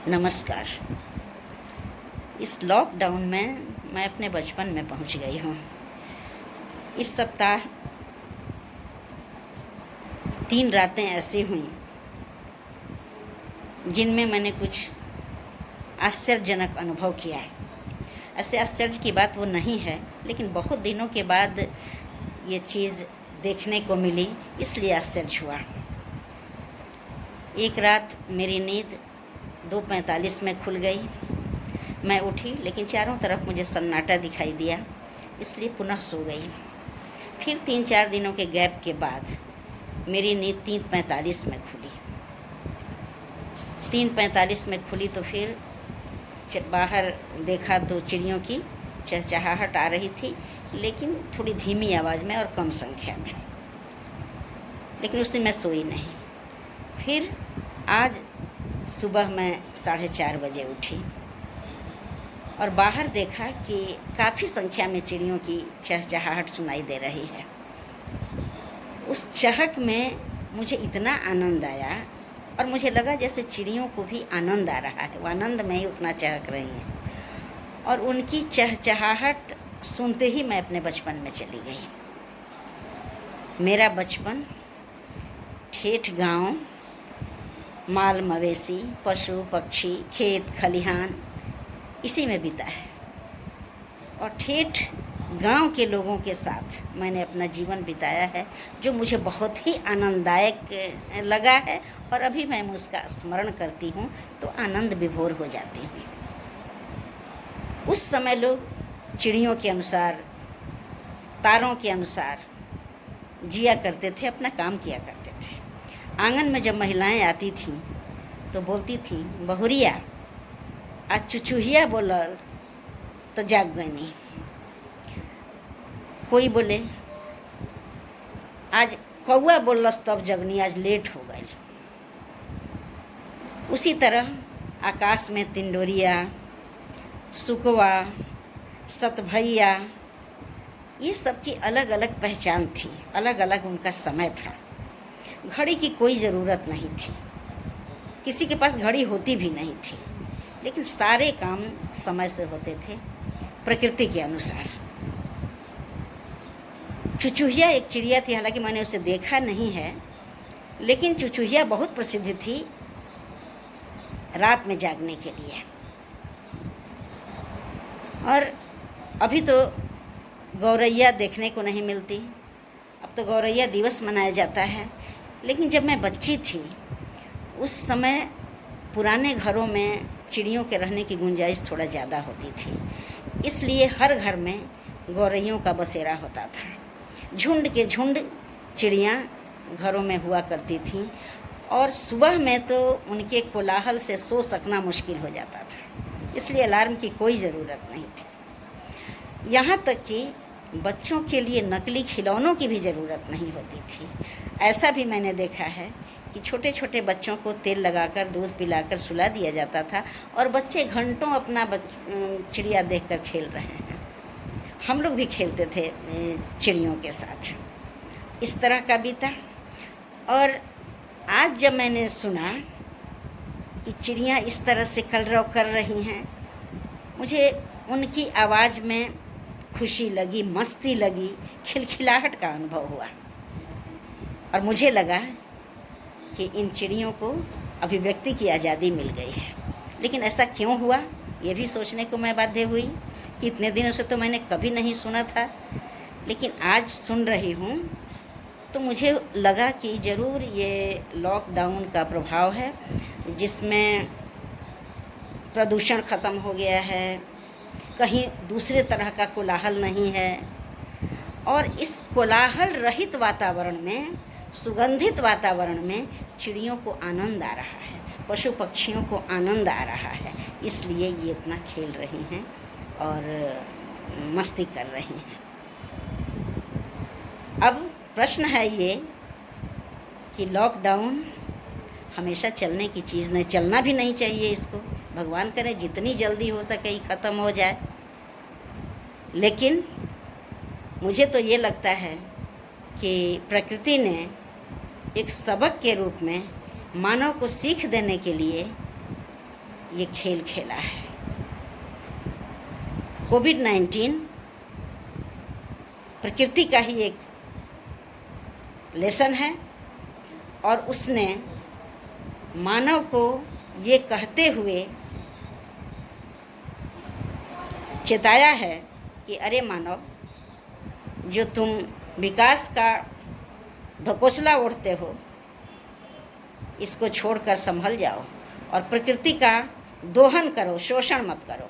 नमस्कार। इस लॉकडाउन में मैं अपने बचपन में पहुंच गई हूं। इस सप्ताह 3 रातें ऐसी हुई जिनमें मैंने कुछ आश्चर्यजनक अनुभव किया। ऐसे आश्चर्य की बात वो नहीं है, लेकिन बहुत दिनों के बाद ये चीज़ देखने को मिली, इसलिए आश्चर्य हुआ। एक रात मेरी नींद 2:45 में खुल गई। मैं उठी, लेकिन चारों तरफ मुझे सन्नाटा दिखाई दिया, इसलिए पुनः सो गई। फिर 3-4 दिनों के गैप के बाद मेरी नींद 3:45 में खुली। 3:45 में खुली तो फिर बाहर देखा तो चिड़ियों की चहचहाहट आ रही थी, लेकिन थोड़ी धीमी आवाज़ में और कम संख्या में। लेकिन उस दिन मैं सोई नहीं। फिर आज सुबह मैं 4:30 बजे उठी और बाहर देखा कि काफ़ी संख्या में चिड़ियों की चहचहाहट सुनाई दे रही है। उस चहक में मुझे इतना आनंद आया और मुझे लगा जैसे चिड़ियों को भी आनंद आ रहा है, वो आनंद में ही उतना चहक रही हैं। और उनकी चहचहाहट सुनते ही मैं अपने बचपन में चली गई। मेरा बचपन ठेठ गांव, माल मवेशी, पशु पक्षी, खेत खलिहान, इसी में बीता है। और ठेठ गांव के लोगों के साथ मैंने अपना जीवन बिताया है, जो मुझे बहुत ही आनंददायक लगा है। और अभी मैं उसका स्मरण करती हूँ तो आनंद विभोर हो जाती हूँ। उस समय लोग चिड़ियों के अनुसार, तारों के अनुसार जिया करते थे, अपना काम किया करते थे। आंगन में जब महिलाएं आती थीं तो बोलती थीं, बहुरिया आज चुचुहिया बोलल तो जाग गईनी। कोई बोले आज कौआ बोलस तब जगनी, आज लेट हो गई। उसी तरह आकाश में तिंडोरिया, सुकवा, सतभैया, ये सब की अलग अलग पहचान थी, अलग अलग उनका समय था। घड़ी की कोई ज़रूरत नहीं थी, किसी के पास घड़ी होती भी नहीं थी, लेकिन सारे काम समय से होते थे, प्रकृति के अनुसार। चुचुहिया एक चिड़िया थी, हालांकि मैंने उसे देखा नहीं है, लेकिन चुचुहिया बहुत प्रसिद्ध थी रात में जागने के लिए। और अभी तो गौरैया देखने को नहीं मिलती, अब तो गौरैया दिवस मनाया जाता है। लेकिन जब मैं बच्ची थी उस समय पुराने घरों में चिड़ियों के रहने की गुंजाइश थोड़ा ज़्यादा होती थी, इसलिए हर घर में गौरैयों का बसेरा होता था। झुंड के झुंड चिड़ियाँ घरों में हुआ करती थीं और सुबह में तो उनके कोलाहल से सो सकना मुश्किल हो जाता था, इसलिए अलार्म की कोई ज़रूरत नहीं थी। यहाँ तक कि बच्चों के लिए नकली खिलौनों की भी ज़रूरत नहीं होती थी। ऐसा भी मैंने देखा है कि छोटे छोटे बच्चों को तेल लगाकर, दूध पिलाकर सुला दिया जाता था और बच्चे घंटों अपना चिड़िया देखकर खेल रहे हैं। हम लोग भी खेलते थे चिड़ियों के साथ। इस तरह का बीता। और आज जब मैंने सुना कि चिड़ियाँ इस तरह से कलरव कर रही हैं, मुझे उनकी आवाज़ में खुशी लगी, मस्ती लगी, खिलखिलाहट का अनुभव हुआ। और मुझे लगा कि इन चिड़ियों को अभिव्यक्ति की आज़ादी मिल गई है। लेकिन ऐसा क्यों हुआ, ये भी सोचने को मैं बाध्य हुई कि इतने दिनों से तो मैंने कभी नहीं सुना था, लेकिन आज सुन रही हूँ तो मुझे लगा कि ज़रूर ये लॉकडाउन का प्रभाव है, जिसमें प्रदूषण ख़त्म हो गया है, कहीं दूसरे तरह का कोलाहल नहीं है। और इस कोलाहल रहित वातावरण में, सुगंधित वातावरण में चिड़ियों को आनंद आ रहा है, पशु पक्षियों को आनंद आ रहा है, इसलिए ये इतना खेल रही हैं और मस्ती कर रही हैं। अब प्रश्न है ये कि लॉकडाउन हमेशा चलने की चीज़ नहीं, चलना भी नहीं चाहिए इसको। भगवान करे जितनी जल्दी हो सके ये ख़त्म हो जाए। लेकिन मुझे तो ये लगता है कि प्रकृति ने एक सबक के रूप में मानव को सीख देने के लिए ये खेल खेला है। कोविड-19 प्रकृति का ही एक लेसन है और उसने मानव को ये कहते हुए चेताया है कि अरे मानव, जो तुम विकास का ढकोसला ओढ़ते हो, इसको छोड़कर संभल जाओ और प्रकृति का दोहन करो, शोषण मत करो।